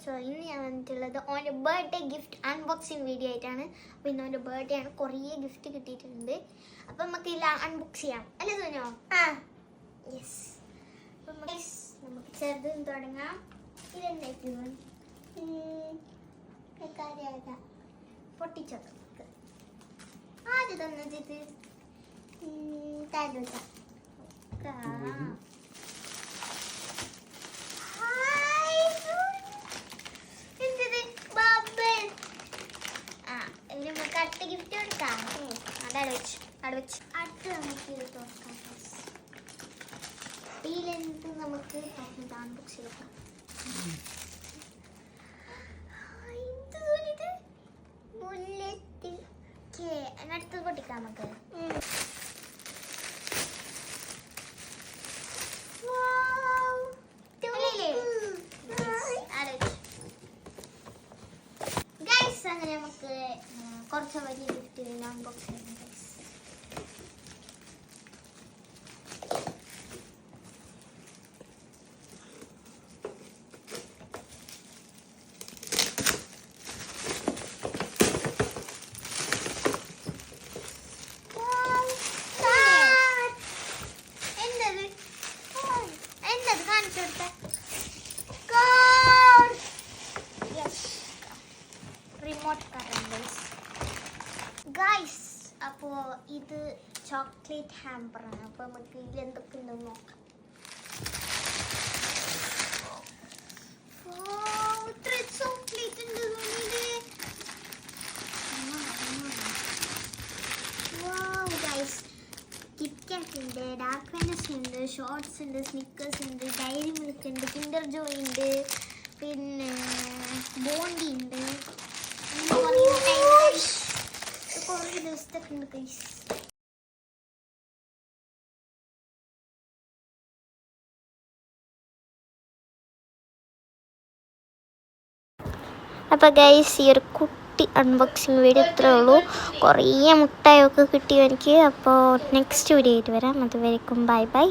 So ഇന്ന് ഞാൻ വന്നിട്ടുള്ളത് ഓൻ്റെ ബർത്ത്ഡേ ഗിഫ്റ്റ് അൺബോക്സിങ് വീഡിയോ ആയിട്ടാണ്. അപ്പോൾ ഇന്ന് ഓൻ്റെ ബർത്ത്ഡേ ആണ്, കുറേ ഗിഫ്റ്റ് കിട്ടിയിട്ടുണ്ട്. അപ്പം നമുക്ക് ഇല്ല അൺബോക്സ് ചെയ്യാം അല്ലേ സോനോ? യെസ്. അപ്പം നമുക്ക് ചെറുത് തുടങ്ങാം. ഇതെന്തായിരിക്കും പൊട്ടിച്ചത് ആദ്യം തന്നത് തരുക. അടുത്ത ഗിഫ്റ്റ് കൊടുക്കാം. അതവിടെ വെച്ച് അടുത്ത് നമുക്ക് ഇത് തുറക്കാം. ഇതിലെന്ത് നമുക്ക് അൺബോക്സ് ചെയ്യണം. ബുള്ളറ്റ് അടുത്ത് പൊട്ടിക്കാം നമുക്ക്. അങ്ങനെ നമുക്ക് കുറച്ച് വലിയ ഗിഫ്റ്റ് അൺബോക്സ് ചെയ്യാം. എന്തത് കാണിച്ചു കൊടുത്ത റിമോട്ട് കറണ്ട് ഗൈസ്. അപ്പോൾ ഇത് ചോക്ലേറ്റ് ഹാമ്പറാണ്. അപ്പോൾ നമുക്ക് ഇതിൽ എന്തൊക്കെ ഉണ്ടെന്ന് നോക്കാം. ഇത്ര ചോക്ലേറ്റ് ഉണ്ട് ഗൈസ്. കിറ്റ്കാറ്റ് ഉണ്ട്, ഡാർക്ക് ഫാന്റസി ഉണ്ട്, ഷോർട്സ് ഉണ്ട്, സ്നിക്കേഴ്സ് ഉണ്ട്, ഡയറി മിൽക്ക് ഉണ്ട്, കിൻഡർ ജോയ് ഉണ്ട്, പിന്നെ ബോണ്ടി ഉണ്ട്. കുറേ ദിവസത്തൊക്കെ ഉണ്ട് ഗൈസ്. അപ്പോൾ ഗൈസ് ഈ ഒരു കുട്ടി അൺബോക്സിങ് വീഡിയോ ഇത്രേ ഉള്ളൂ. കുറേ മുട്ടായൊക്കെ കിട്ടി എനിക്ക്. അപ്പോൾ നെക്സ്റ്റ് വീഡിയോ ആയിട്ട് വരാം. അതുവരേക്കും ബൈ ബൈ.